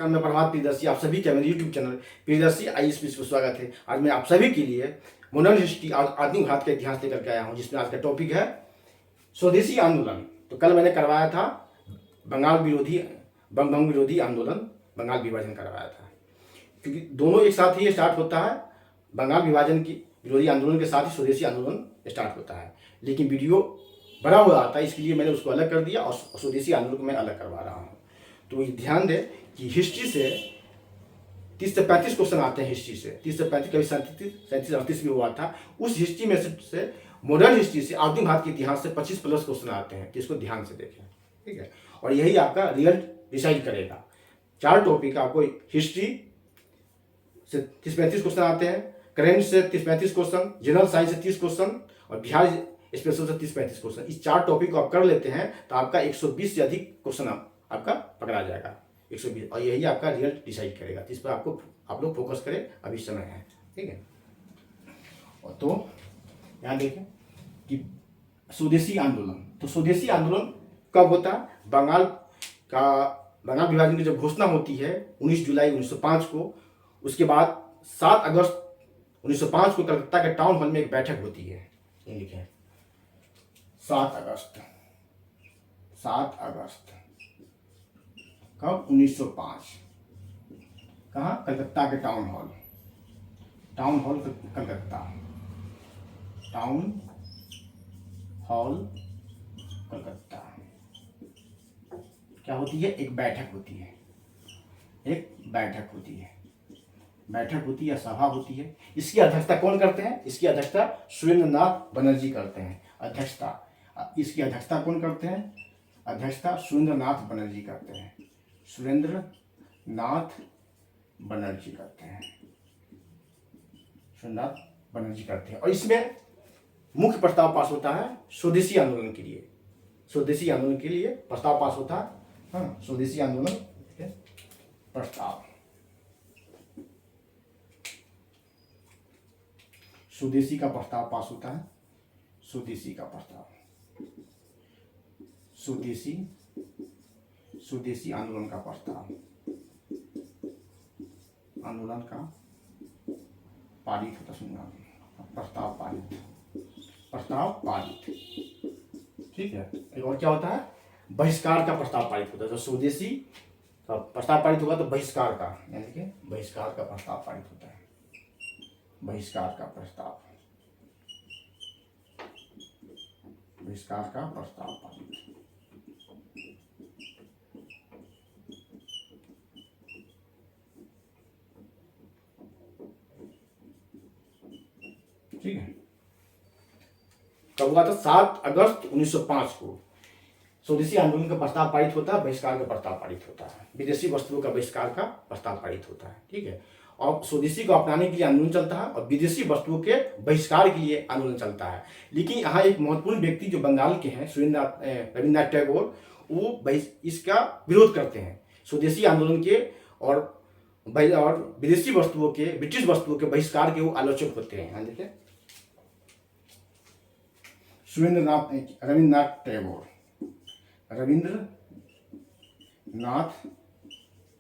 नमस्कार, मैं प्रभात प्रियदर्शी, आप सभी का मेरे यूट्यूब चैनल प्रियदर्शी IAS में स्वागत है। आज मैं आप सभी के लिए मॉडर्न हिस्ट्री आधुनिक भारत का इतिहास लेकर के आया हूँ, जिसमें आज का टॉपिक है स्वदेशी आंदोलन। तो कल मैंने करवाया था बंग विरोधी आंदोलन, बंगाल विभाजन करवाया था, क्योंकि दोनों एक साथ ही स्टार्ट होता है। बंगाल विभाजन की विरोधी आंदोलन के साथ ही स्वदेशी आंदोलन स्टार्ट होता है, लेकिन वीडियो बड़ा हो रहा था, इसलिए मैंने उसको अलग कर दिया और स्वदेशी आंदोलन को मैं अलग करवा रहा हूँ। तो ध्यान दें कि हिस्ट्री से 30 से 35 क्वेश्चन आते हैं। हिस्ट्री से 30 से 35, कभी 37 38 भी हुआ था। उस हिस्ट्री में से मॉडर्न हिस्ट्री से आधुनिक भारत के इतिहास से 25 प्लस क्वेश्चन आते हैं, तो इसको ध्यान से देखें, ठीक है। और यही आपका रिजल्ट डिसाइड करेगा। 4 टॉपिक आपको हिस्ट्री से 30-35 क्वेश्चन आते हैं, करेंट से 30-35 क्वेश्चन, जनरल साइंस से 30 क्वेश्चन और बिहार स्पेशल से 30-35 क्वेश्चन। इस 4 टॉपिक को आप कर लेते हैं तो आपका 120 से अधिक क्वेश्चन आपका पकड़ा जाएगा, 120, और यही आपका रिजल्ट डिसाइड करेगा। तो इस पर आप लोग फोकस करें, अभी समय है, ठीक है। और तो यहाँ देखें कि स्वदेशी आंदोलन, तो स्वदेशी आंदोलन कब होता है? बंगाल विभाजन की जब घोषणा होती है 19 जुलाई 1905 को, उसके बाद 7 अगस्त 1905 को कलकत्ता के टाउन हॉल में एक बैठक होती है। ये लिखे 7 अगस्त कब? 1905। कहाँ? कलकत्ता के town hall Calcutta, town hall Calcutta. क्या होती है? एक बैठक होती है, बैठक होती है, सभा होती है। इसकी अध्यक्षता कौन करते हैं? इसकी अध्यक्षता सुरेंद्र नाथ बनर्जी करते हैं। इसकी अध्यक्षता कौन करते हैं? अध्यक्षता सुरेंद्र नाथ बनर्जी करते हैं। और इसमें मुख्य प्रस्ताव पास होता है स्वदेशी आंदोलन के लिए। प्रस्ताव पास होता है, हाँ, स्वदेशी आंदोलन के प्रस्ताव। स्वदेशी का प्रस्ताव पास होता है, स्वदेशी आंदोलन का पारित होता, प्रस्ताव पारित, ठीक है। एक और क्या होता है? बहिष्कार का प्रस्ताव पारित होता है। जब स्वदेशी का प्रस्ताव पारित होगा तो बहिष्कार का, यानी कि बहिष्कार का प्रस्ताव पारित होता है। बहिष्कार का प्रस्ताव पारित, ठीक है। कब हुआ था? 7 अगस्त 1905 को स्वदेशी आंदोलन का प्रस्ताव पारित होता है, बहिष्कार का प्रस्ताव पारित होता है, विदेशी वस्तुओं का बहिष्कार का प्रस्ताव पारित होता है, ठीक है। और स्वदेशी को अपनाने के लिए आंदोलन चलता है और विदेशी वस्तुओं के बहिष्कार के लिए आंदोलन चलता है। लेकिन यहाँ एक महत्वपूर्ण व्यक्ति जो बंगाल के हैं, रविन्द्रनाथ टैगोर, वो इसका विरोध करते हैं। स्वदेशी आंदोलन के और विदेशी वस्तुओं के, ब्रिटिश वस्तुओं के बहिष्कार के वो आलोचक होते हैं। यहाँ देखिए, रविन्द्रनाथ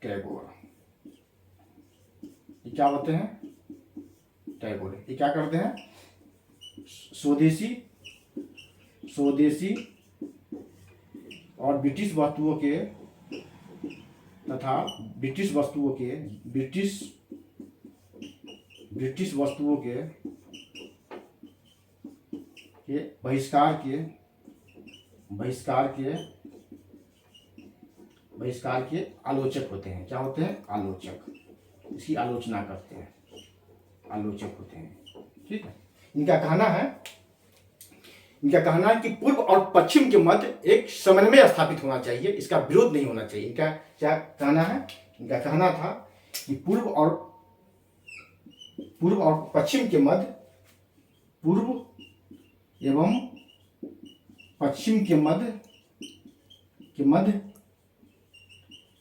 टैगोर, ये क्या होते हैं? टैगोर ये क्या करते हैं? स्वदेशी और ब्रिटिश वस्तुओं के तथा ब्रिटिश वस्तुओं के बहिष्कार के आलोचक होते हैं। क्या होते हैं? आलोचक। इसकी आलोचना करते हैं, आलोचक होते हैं, ठीक है। इनका कहना है कि पूर्व और पश्चिम के मध्य एक समन्वय स्थापित होना चाहिए, इसका विरोध नहीं होना चाहिए। इनका क्या कहना है? इनका कहना था कि पूर्व और पश्चिम के मध्य, पूर्व एवं पश्चिम के मध्य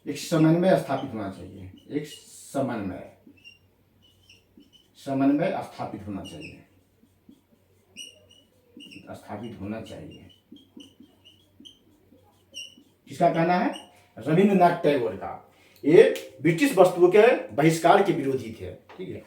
एक समन्वय स्थापित होना चाहिए, एक समन्वय स्थापित होना चाहिए। किसका कहना है? रविन्द्रनाथ टैगोर का। ये ब्रिटिश वस्तुओं के बहिष्कार के विरोधी थे। ठीक है,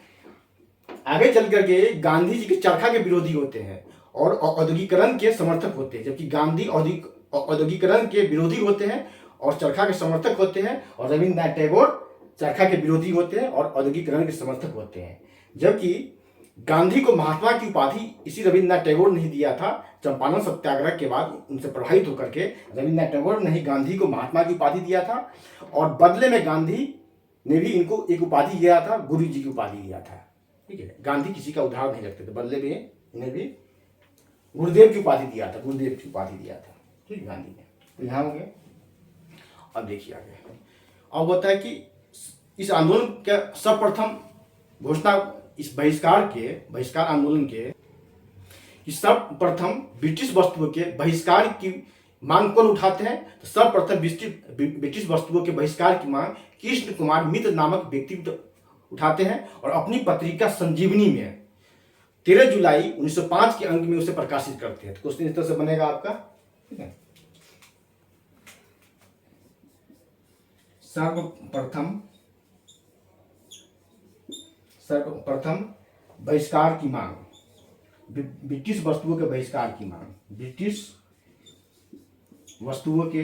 आगे चल करके गांधी जी के चरखा के विरोधी होते हैं और औद्योगिकरण के समर्थक होते हैं, जबकि गांधी औद्योगिकरण के विरोधी होते हैं और चरखा के समर्थक होते हैं, और रविन्द्रनाथ टैगोर चरखा के विरोधी होते हैं और औद्योगिकरण के समर्थक होते हैं। जबकि गांधी को महात्मा की उपाधि इसी रविन्द्रनाथ टैगोर ने दिया था। चंपारण सत्याग्रह के बाद उनसे प्रभावित होकर के रविन्द्रनाथ टैगोर ने ही गांधी को महात्मा की उपाधि दिया था, और बदले में गांधी ने भी इनको एक उपाधि दिया था, गुरु जी की उपाधि दिया था। ठीक है, गांधी किसी का उधार नहीं रखते थे, बदले में इन्हें भी गुरुदेव की उपाधि दिया था, गुरुदेव की उपाधि दिया था। ठीक है, गांधी ने। तो यहाँ हो गया। अब देखिए आगे, अब होता है कि इस आंदोलन के सर्वप्रथम घोषणा, इस बहिष्कार आंदोलन के सर्वप्रथम ब्रिटिश वस्तुओं के बहिष्कार की मांग कौन उठाते हैं? तो सर्वप्रथम ब्रिटिश वस्तुओं के बहिष्कार की मांग कृष्ण कुमार मित्र नामक व्यक्ति उठाते हैं, और अपनी पत्रिका संजीवनी में 13 जुलाई 1905 के अंक में उसे प्रकाशित करते हैं। तो क्वेश्चन इस तरह से बनेगा आपका। ठीक है, सर्वप्रथम बहिष्कार की मांग, ब्रिटिश वस्तुओं के बहिष्कार की मांग, ब्रिटिश वस्तुओं के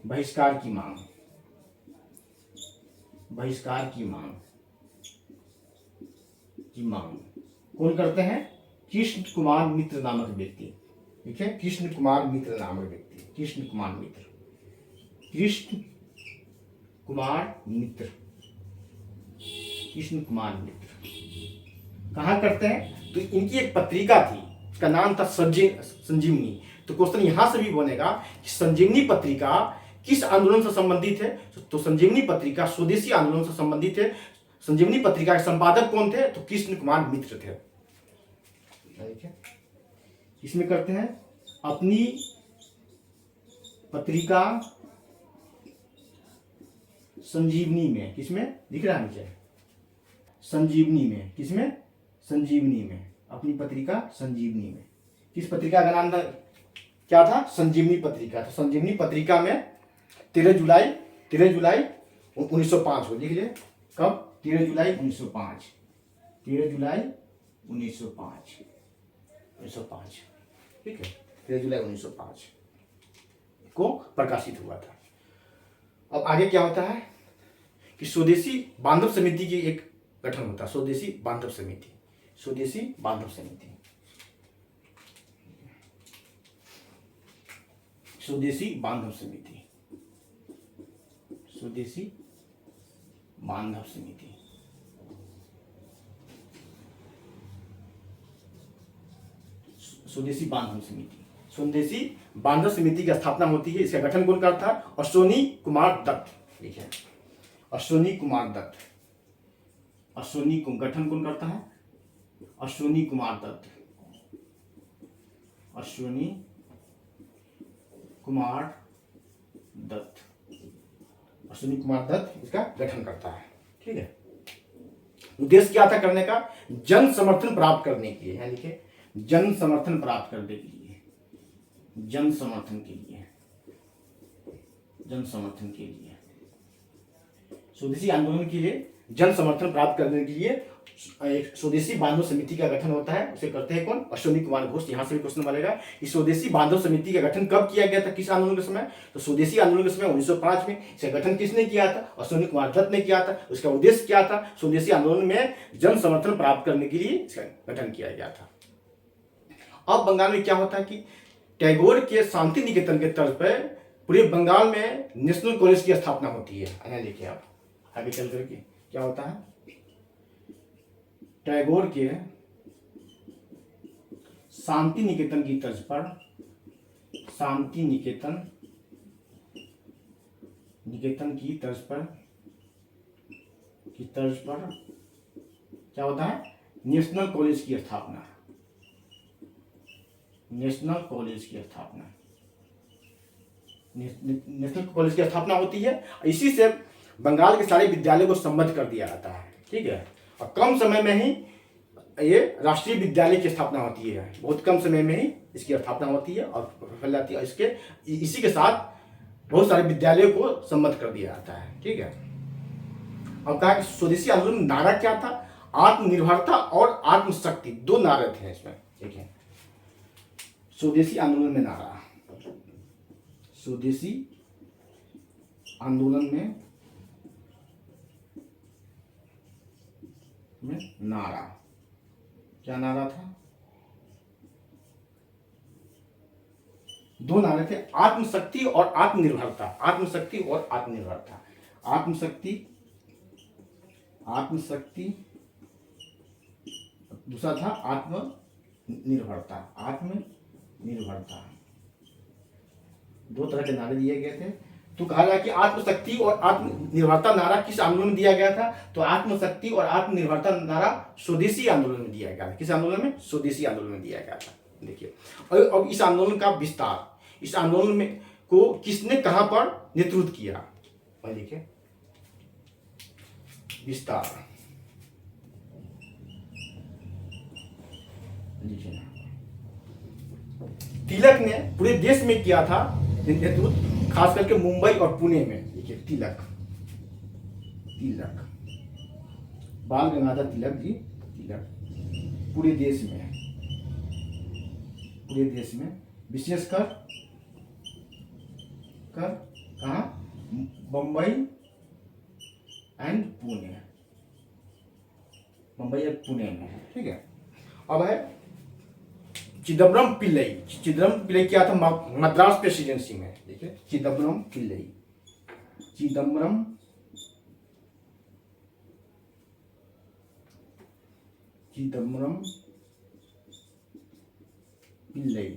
बहिष्कार की मांग, कौन करते हैं? कृष्ण कुमार मित्र नामक व्यक्ति। ठीक है, कृष्ण कुमार मित्र नामक व्यक्ति, कृष्ण कुमार मित्र कहाँ करते हैं? तो इनकी एक पत्रिका थी, उसका नाम था संजीवनी। तो क्वेश्चन यहां से भी बनेगा कि संजीवनी पत्रिका किस आंदोलन से संबंधित है? तो संजीवनी पत्रिका स्वदेशी आंदोलन से संबंधित है। संजीवनी पत्रिका के संपादक कौन थे? तो कृष्ण कुमार मित्र थे। इसमें करते हैं अपनी पत्रिका संजीवनी में, किसमें दिख रहा है नीचे? संजीवनी में, किसमें? संजीवनी में, अपनी पत्रिका संजीवनी में। किस पत्रिका का नाम था? क्या था? संजीवनी पत्रिका। तो संजीवनी पत्रिका में 13 जुलाई 1905 को लिख लीजिए। कब? 13 जुलाई 1905, 13 जुलाई 1905। ठीक है, 13 जुलाई 1905 को प्रकाशित हुआ था। अब आगे क्या होता है कि स्वदेशी बांधव समिति की एक गठन होता है, स्वदेशी बांधव समिति। स्वदेशी बांधव समिति स्वदेशी बांधव समिति स्वदेशी बांधव समिति की स्थापना होती है। इसका गठन कौन करता है? अश्विनी कुमार दत्त। लिखे अश्विनी कुमार दत्त। गठन कौन करता है? अश्विनी कुमार दत्त। इसका गठन करता है। ठीक है, उद्देश्य क्या था करने का? जन समर्थन प्राप्त करने के लिए। लिखे जन समर्थन प्राप्त करने के लिए, जन समर्थन के लिए स्वदेशी आंदोलन के लिए जन समर्थन प्राप्त करने के लिए एक स्वदेशी बांधव समिति का गठन होता है। उसे करते हैं कौन? अश्विनी कुमार घोष। यहां से भी क्वेश्चन बनेगा, इस स्वदेशी बांधव समिति का गठन कब किया गया था, किस आंदोलन के समय? तो स्वदेशी आंदोलन के समय 1905 में। इसका गठन किसने किया था? अश्विनी कुमार दत्त ने किया था। उसका उद्देश्य क्या था? स्वदेशी आंदोलन में जन समर्थन प्राप्त करने के लिए इसका गठन किया गया था। अब बंगाल में क्या होता है कि टैगोर के शांति निकेतन के तर्ज पर पूरे बंगाल में नेशनल कॉलेज की स्थापना होती है। लिखिए आप आगे चल करके क्या होता है? टैगोर के शांति निकेतन की तर्ज पर, शांति निकेतन की तर्ज पर क्या होता है? नेशनल कॉलेज की स्थापना। नेशनल कॉलेज की स्थापना होती है। इसी से बंगाल के सारे विद्यालयों को संबद्ध कर दिया जाता है। ठीक है, और कम समय में ही ये राष्ट्रीय विद्यालय की स्थापना होती है। बहुत कम समय में ही इसकी स्थापना होती है और फैल जाती है। इसी के साथ बहुत सारे विद्यालयों को सम्मत कर दिया जाता है। ठीक है, अब कहा कि स्वदेशी आंदोलन में नारा क्या था, आत्मनिर्भरता और आत्मशक्ति, दो नारे थे इसमें। ठीक है, स्वदेशी आंदोलन में नारा, स्वदेशी आंदोलन में नारा, क्या नारा था, दो नारे थे, आत्मशक्ति और आत्मनिर्भरता, आत्मशक्ति और आत्मनिर्भरता, आत्मशक्ति, आत्मशक्ति, दूसरा था आत्मनिर्भरता, आत्मनिर्भरता, दो तरह के नारे दिए गए थे। तो कहा जाए कि आत्मशक्ति और आत्मनिर्भरता नारा किस आंदोलन में दिया गया था, तो आत्मशक्ति और आत्मनिर्भरता नारा स्वदेशी आंदोलन में दिया गया था। किस आंदोलन में, स्वदेशी आंदोलन में दिया गया था। देखिए, और अब इस आंदोलन का विस्तार, इस आंदोलन में को किसने कहां पर नेतृत्व किया, देखिए विस्तार, देखिए तिलक ने पूरे देश में किया था नेतृत्व, खास करके मुंबई और पुणे में। देखिए तिलक, तिलक, बाल गंगाधर तिलक जी, तिलक पूरे देश में, पूरे देश में, विशेषकर कहा, बम्बई एंड पुणे, मुंबई और पुणे में। ठीक है, अब है चिदम्बरम पिल्लई, चिदम्बरम पिल्लई क्या था, मद्रास प्रेसिडेंसी में। देखिए चिदम्बरम पिल्लई, चिदम्बरम चिदम्बरम पिल्लई,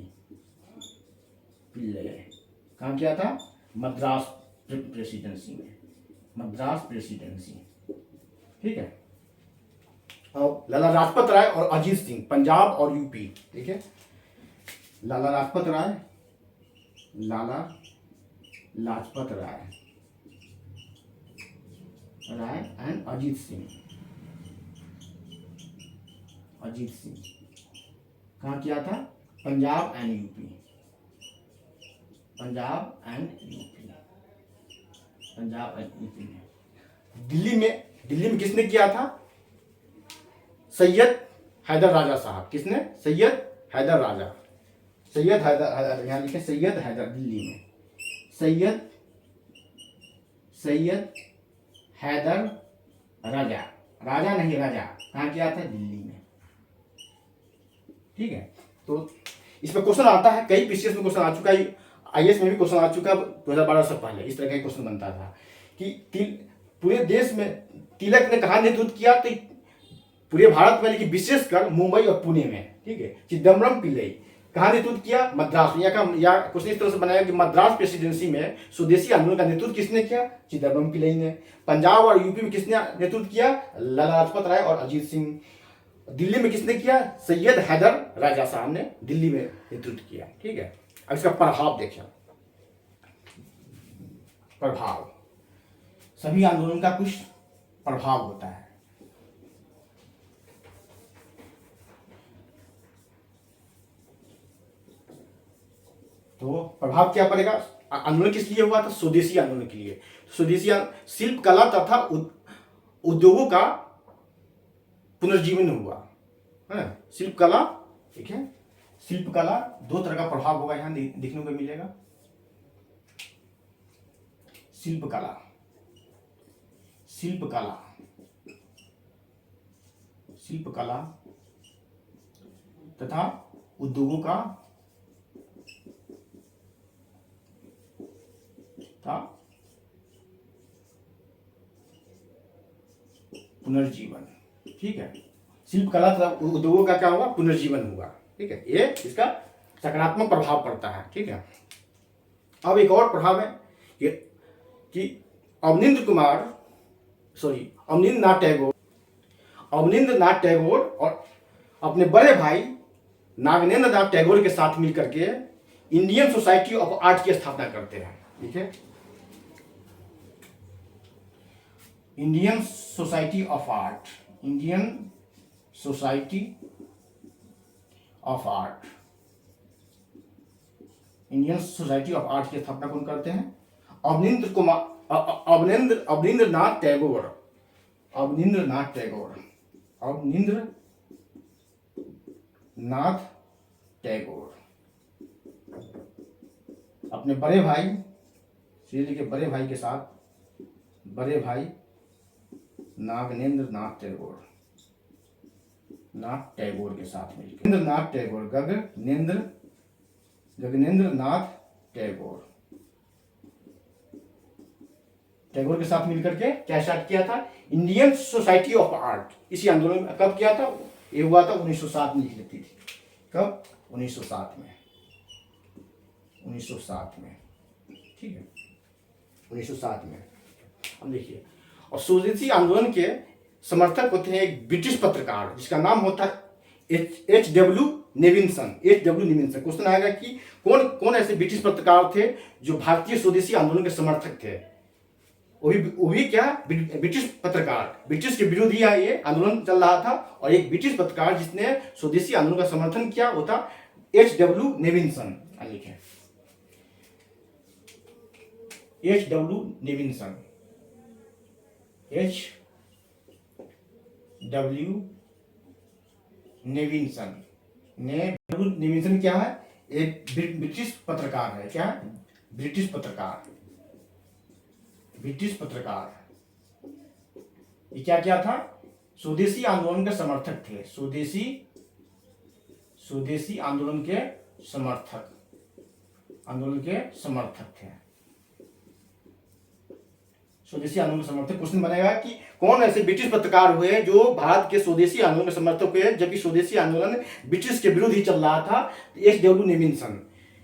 पिल्लई कहाँ किया था, मद्रास प्रेसिडेंसी में, मद्रास प्रेसिडेंसी। ठीक है, अब लाला लाजपत राय और अजीत सिंह, पंजाब और यूपी। ठीक है, लाला लाजपत राय, लाला लाजपत राय, राय एंड अजीत सिंह, अजीत सिंह कहाँ किया था, Punjab and UP, Punjab and UP, Punjab and UP में। दिल्ली में किसने किया था, सैयद हैदर राजा साहब, किसने, सैयद हैदर राजा, सैयद हैदर, यहाँ लिखे सैयद हैदर, दिल्ली में सैयद हैदर राजा, राजा नहीं राजा, कहाँ किया था, दिल्ली में। ठीक है, तो इसमें क्वेश्चन आता है, कई पीसीएस में क्वेश्चन आ चुका है, आईएएस में भी क्वेश्चन आ चुका है 2012 से पहले, इस तरह का क्वेश्चन बनता था कि पूरे देश में तिलक ने कहा नेतृत्व किया, तो पूरे भारत में, लेकिन विशेषकर मुंबई और पुणे में। ठीक है, चिदम्बरम पिल्लई कहाँ नेतृत्व किया, मद्रास, या क्वेश्चन इस तरह से बनाया कि मद्रास प्रेसिडेंसी में स्वदेशी आंदोलन का नेतृत्व किसने किया, चिदम्बरम पिल्लई ने। पंजाब और यूपी में किसने नेतृत्व किया, लाला लाजपत राय और अजीत सिंह। दिल्ली में किसने किया, सैयद हैदर राजा साहब ने दिल्ली में नेतृत्व किया। ठीक है, अब इसका प्रभाव देखिए, प्रभाव, सभी आंदोलन का कुछ प्रभाव होता है। तो प्रभाव क्या पड़ेगा, आंदोलन किस लिए हुआ था, स्वदेशी आंदोलन के लिए। स्वदेशी शिल्प कला तथा उद्योगों का पुनर्जीवन हुआ है, शिल्प कला। ठीक है, शिल्प कला, दो तरह का प्रभाव होगा यहां देखने को मिलेगा, शिल्प कला, शिल्प कला, शिल्प कला तथा उद्योगों का पुनर्जीवन। ठीक है, शिल्प कला तथा उद्योगों का क्या होगा, पुनर्जीवन हुआ। ठीक है, ये इसका सकारात्मक प्रभाव पड़ता है। ठीक है, अब एक और प्रभाव है कि अवनींद्र नाथ टैगोर और अपने बड़े भाई नागेंद्र नाथ टैगोर के साथ मिलकर के इंडियन सोसाइटी ऑफ आर्ट की स्थापना करते हैं। ठीक है, Indian society of art, Indian society of art, Indian society of art की स्थापना कौन करते हैं, अवनींद्र कुमार अवनींद्र नाथ टैगोर, अवनींद्र नाथ टैगोर, अवनींद्र नाथ टैगोर अपने बड़े भाई, श्रीजी के बड़े भाई के साथ, बड़े भाई नागेंद्र नाथ टैगोर, नाथ टैगोर के साथ मिलकर, नाथ टैगोर, गगनेंद्र नाथ टैगोर, टैगोर के साथ मिलकर के क्या स्टार्ट किया था, इंडियन सोसाइटी ऑफ आर्ट। इसी आंदोलन में कब किया था, ये हुआ था 1907 में लिख लेती थी। कब? 1907 में, 1907 में, ठीक है, 1907 में। अब देखिए, और स्वदेशी आंदोलन के समर्थक होते हैं एक ब्रिटिश पत्रकार जिसका नाम होता है एच.डब्ल्यू. नेविन्सन। एच.डब्ल्यू. नेविन्सन। क्वेश्चन आएगा कि कौन कौन ऐसे ब्रिटिश पत्रकार थे जो भारतीय स्वदेशी आंदोलन के समर्थक थे। वो भी क्या, ब्रिटिश पत्रकार, ब्रिटिश के विरुद्ध ही ये आंदोलन चल रहा था, और एक ब्रिटिश पत्रकार जिसने स्वदेशी आंदोलन का समर्थन किया वो था एच.डब्ल्यू. नेविन्सन। लिखे एच.डब्ल्यू. नेविन्सन, एच.डब्ल्यू. नेविन्सन। नेविन्सन क्या है, एक ब्रिटिश पत्रकार है। क्या है? ब्रिटिश पत्रकार, ब्रिटिश पत्रकार। ये क्या क्या था, स्वदेशी आंदोलन के समर्थक थे, स्वदेशी आंदोलन के समर्थक, आंदोलन के समर्थक थे, स्वदेशी आंदोलन के समर्थक। क्वेश्चन बनेगा कि कौन ऐसे ब्रिटिश पत्रकार हुए जो भारत के स्वदेशी आंदोलन के समर्थक हुए, जबकि स्वदेशी आंदोलन ब्रिटिश के विरुद्ध ही चल रहा था। एच.डब्ल्यू. नेविन्सन,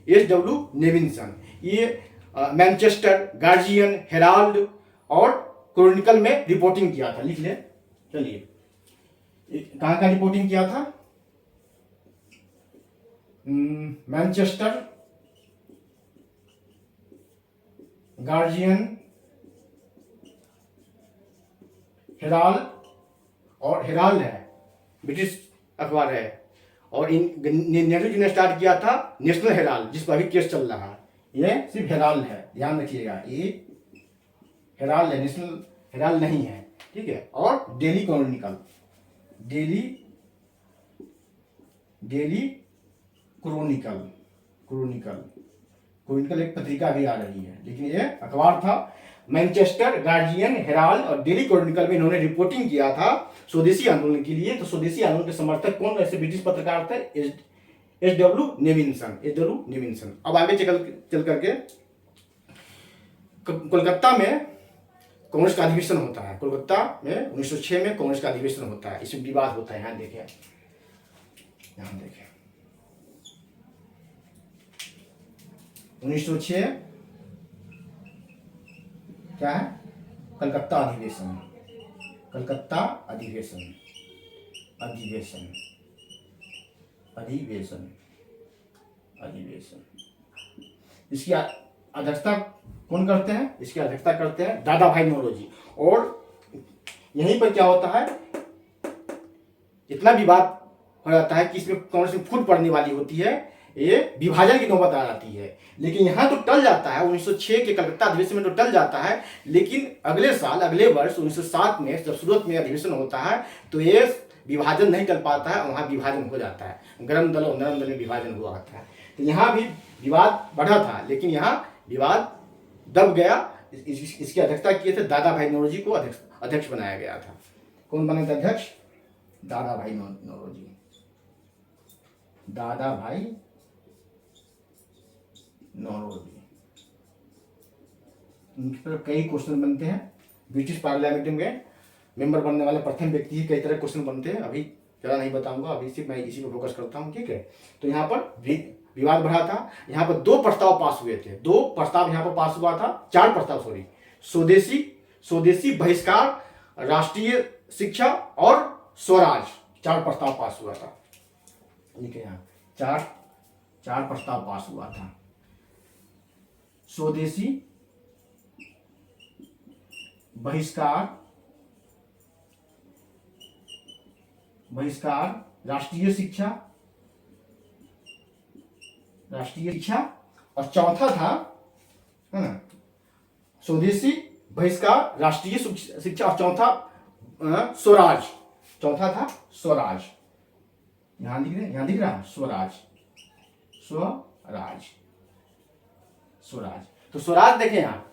एच.डब्ल्यू. नेविन्सन। ये मैनचेस्टर, गार्जियन, हेराल्ड और क्रॉनिकल में रिपोर्टिंग किया था। लिख ले, चलिए, कहाँ का रिपोर्टिंग किया था, मैनचेस्टर, गार्जियन, हेराल्ड, और हेराल्ड है ब्रिटिश अखबार है, और नेहरू जी ने स्टार्ट किया था नेशनल हेराल्ड, जिस पर अभी केस चल रहा है। ये सिर्फ हेराल्ड है, ध्यान रखिएगा, ये हेराल्ड है, नेशनल हेराल्ड नहीं है, ठीक है। और daily Chronicle, daily Chronicle, Chronicle एक पत्रिका भी आ रही है, लेकिन ये अखबार था। मैनचेस्टर, गार्जियन, हेराल्ड और डेली क्रॉनिकल में इन्होंने रिपोर्टिंग किया था स्वदेशी आंदोलन के लिए। तो स्वदेशी आंदोलन के समर्थक कौन ऐसे ब्रिटिश पत्रकार थे, एच.डब्ल्यू. नेविन्सन, एच.डब्ल्यू. नेविन्सन। अब आगे चल करके कोलकाता में कांग्रेस का अधिवेशन होता है। कोलकाता में 1906 में कांग्रेस का अधिवेशन होता है, इसमें विवाद होता है। यहाँ देखें, यहाँ देखें, 1906 क्या है, कलकत्ता अधिवेशन, कलकत्ता अधिवेशन, अधिवेशन, अधिवेशन, अधिवेशन। इसकी अध्यक्षता कौन करते हैं, इसकी अध्यक्षता करते हैं दादा भाई नौरोजी। और यहीं पर क्या होता है, इतना विवाद हो जाता है कि इसमें कौन सी फूट पड़ने वाली होती है, ये विभाजन की नौबत आ जाती है। लेकिन यहाँ तो टल जाता है, 1906 के कलकत्ता अधिवेशन में तो टल जाता है, लेकिन अगले साल, अगले वर्ष 1907 में जब सूरत में अधिवेशन होता है तो ये विभाजन नहीं टल पाता है, वहाँ विभाजन हो जाता है, गर्म दल और नरम दल में विभाजन हुआ होता है। तो यहाँ भी विवाद बढ़ा था, लेकिन यहाँ विवाद दब गया। इसकी अध्यक्षता किए थे दादा भाई नौरोजी को अध्यक्ष बनाया गया था। कौन बने थे अध्यक्ष, दादा भाई नौरोजी, दादा भाई नौरोजी। उनके पर कई क्वेश्चन बनते हैं, ब्रिटिश पार्लियामेंट में मेंबर बनने वाले प्रथम व्यक्ति ही कई तरह क्वेश्चन बनते हैं। अभी ज़्यादा नहीं बताऊंगा, अभी सिर्फ मैं इसी पर फोकस करता हूँ, ठीक है। तो यहाँ पर विवाद बढ़ा था। यहाँ पर 2 प्रस्ताव पास हुए थे, 2 प्रस्ताव यहाँ पर पास हुआ था, 4 प्रस्ताव, सॉरी, स्वदेशी बहिष्कार, राष्ट्रीय शिक्षा और स्वराज, 4 प्रस्ताव पास हुआ था। ठीक है, यहाँ 4 प्रस्ताव पास हुआ था। स्वदेशी बहिष्कार, राष्ट्रीय शिक्षा, और चौथा था, है ना, स्वदेशी बहिष्कार, राष्ट्रीय शिक्षा, और चौथा स्वराज। चौथा था स्वराज। ध्यान दिख रहा है, स्वराज, स्वराज, स्वराज। तो स्वराज देखें यहाँ,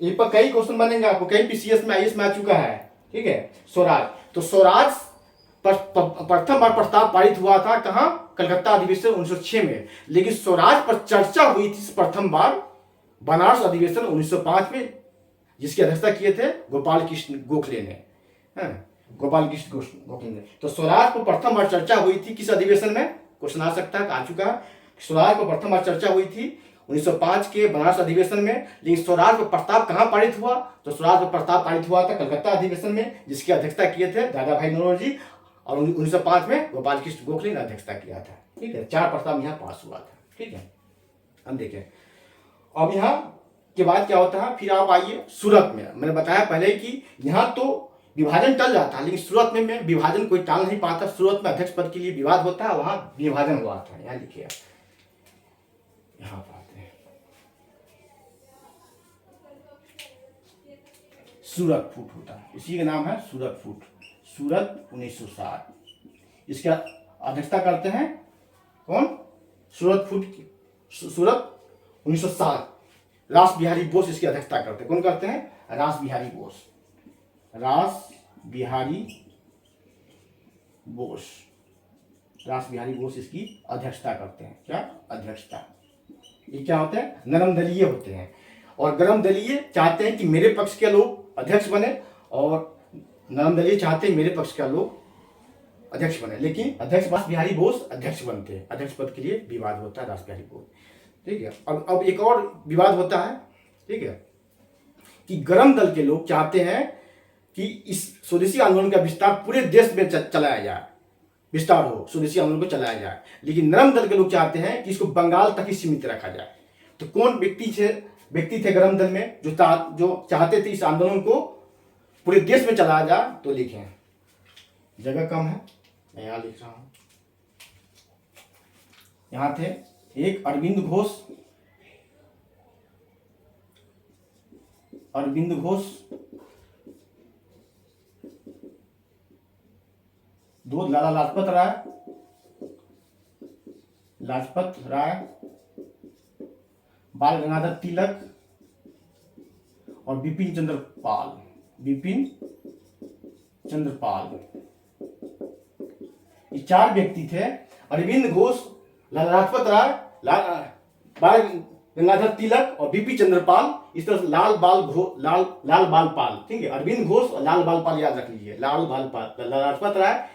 ये पर कई क्वेश्चन बनेंगे आपको, कई पीसीएस में आईएएस में आ चुका है, ठीक है। स्वराज, तो स्वराज प्रथम बार प्रस्ताव पारित हुआ था कहाँ, कलकत्ता अधिवेशन 1906 में। लेकिन स्वराज पर चर्चा हुई थी प्रथम बार बनारस अधिवेशन 1905 में, जिसकी अध्यक्षता किए थे गोपाल कृष्ण गोखले ने, गोपाल कृष्ण गोखले ने। तो स्वराज पर प्रथम बार चर्चा हुई थी किस अधिवेशन में, क्वेश्चन आ सकता है, आ चुका है। स्वराज पर प्रथम बार चर्चा हुई थी 1905 के बनारस अधिवेशन में। लेकिन स्वराज पर प्रस्ताव कहाँ पारित हुआ, तो स्वराज पर प्रस्ताव पारित हुआ था कलकत्ता अधिवेशन में, जिसकी अध्यक्षता किए थे दादा भाई नौरोजी, और 1905 में गोपाल कृष्ण गोखले ने अध्यक्षता किया था, ठीक है। 4 प्रस्ताव यहाँ पास हुआ था, ठीक है। हम देखें अब यहाँ के बाद क्या होता है, फिर आप आइए सूरत में। मैंने बताया पहले कि यहाँ तो विभाजन टल जाता है, लेकिन सूरत में विभाजन कोई टाल नहीं पाता। सूरत में अध्यक्ष पद के लिए विवाद होता है, वहां विभाजन हुआ था। यहाँ लिखिए, यहाँ आते हैं, सूरत फूट होता है, इसी का नाम है सूरत फूट। सूरत 1907, इसका अध्यक्षता करते हैं कौन, सूरत फूट की, सूरत 1907 रास बिहारी बोस इसकी अध्यक्षता करते हैं। कौन करते हैं, रास बिहारी बोस, रास बिहारी बोस, रास बिहारी बोस इसकी अध्यक्षता करते हैं। क्या अध्यक्षता, ये क्या होते हैं, नरम दलीय होते हैं। और गरम दलीय चाहते हैं कि मेरे पक्ष के लोग अध्यक्ष बने, और नरम दलीय चाहते हैं मेरे पक्ष का लोग अध्यक्ष बने। लेकिन अध्यक्ष रास बिहारी बोस अध्यक्ष बनते हैं, अध्यक्ष पद के लिए विवाद होता है रास बिहारी बोस, ठीक है। अब एक और विवाद होता है, ठीक है, कि गरम दल के लोग चाहते हैं कि इस स्वदेशी आंदोलन का विस्तार पूरे देश में चलाया जाए, विस्तार हो, स्वदेशी आंदोलन को चलाया जाए। लेकिन नरम दल के लोग चाहते हैं कि इसको बंगाल तक ही सीमित रखा जाए। तो कौन व्यक्ति थे गरम दल में जो चाहते थे इस आंदोलन को पूरे देश में चलाया जाए, तो लिखें, जगह कम है, मैं यहाँ लिख रहा हूं। यहाँ थे एक अरविंद घोष, दो लाला लाजपत राय, बाल गंगाधर तिलक और बिपिन चंद्र पाल, ये 4 व्यक्ति थे। अरविंद घोष, लाला लाजपत राय, बाल गंगाधर तिलक और बिपिन चंद्र पाल, इस तरह से लाल बाल पाल, ठीक है। अरविंद घोष और लाल बाल पाल याद रख लीजिए, लाल बाल पाल, लाला लाजपत राय,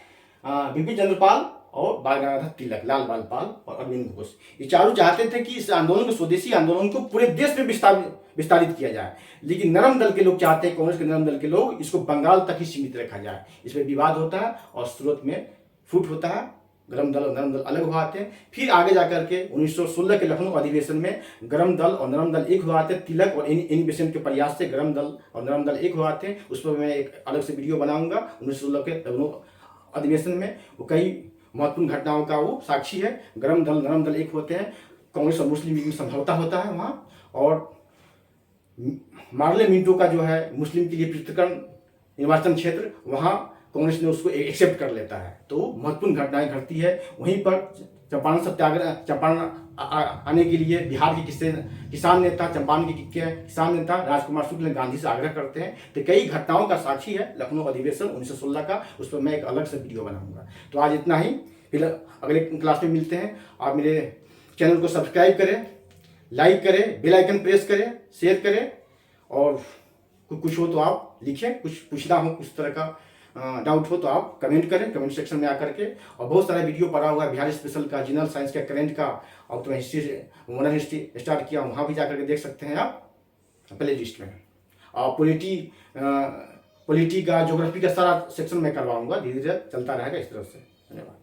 बिपिन चंद्र पाल और बाल गंगाधर तिलक, लाल बाल पाल और अरविंद घोष, ये चारों चाहते थे कि इस आंदोलन को, स्वदेशी आंदोलन को पूरे देश में विस्तारित किया जाए। लेकिन नरम दल के लोग चाहते हैं, कांग्रेस के नरम दल के लोग, इसको बंगाल तक ही सीमित रखा जाए। इसमें विवाद होता है और सूरत में फूट होता है, गरम दल और नरम दल अलग हुआ आते हैं। फिर आगे जाकर के 1916 के लखनऊ अधिवेशन में गरम दल और नरम दल एक हुआ आते हैं। तिलक और एन बेसेंट के प्रयास से गरम दल और नरम दल एक हुआ आते हैं। उस पर मैं एक अलग से वीडियो बनाऊंगा। 1916 के लखनऊ अधिवेशन में वो कई महत्वपूर्ण घटनाओं का वो साक्षी है। गरम दल नरम दल एक होते हैं, कांग्रेस और मुस्लिम लीग में समझौता होता है वहाँ, और मार्ले मिंटो का जो है मुस्लिम के लिए पृथक्करण निर्वाचन क्षेत्र, वहाँ कांग्रेस ने उसको एक्सेप्ट कर लेता है। तो महत्वपूर्ण घटनाएं घटती है। वहीं पर चंपारण सत्याग्रह, चंपारण आने के लिए बिहार के किसान नेता, चंपारण के किसान नेता राजकुमार शुक्ल ने गांधी से आग्रह करते हैं। तो कई घटनाओं का साक्षी है लखनऊ अधिवेशन 1916 का, उस पर मैं एक अलग से वीडियो बनाऊंगा। तो आज इतना ही, फिर अगले क्लास में मिलते हैं। आप मेरे चैनल को सब्सक्राइब करें, लाइक करें, बेल आइकन प्रेस करें, शेयर करें, और कुछ हो तो आप लिखें, कुछ पूछना हो, कुछ तरह का डाउट हो तो आप कमेंट करें, कमेंट सेक्शन में आकर के। और बहुत सारा वीडियो पड़ा हुआ है बिहार स्पेशल का, जनरल साइंस का, करंट का, और तो हिस्ट्री, मॉडर्न हिस्ट्री स्टार्ट किया, वहाँ भी जाकर के देख सकते हैं आप प्ले लिस्ट में। और पॉलिटी का, ज्योग्राफी का सारा सेक्शन में करवाऊंगा, धीरे धीरे चलता रहेगा इस तरह से। धन्यवाद।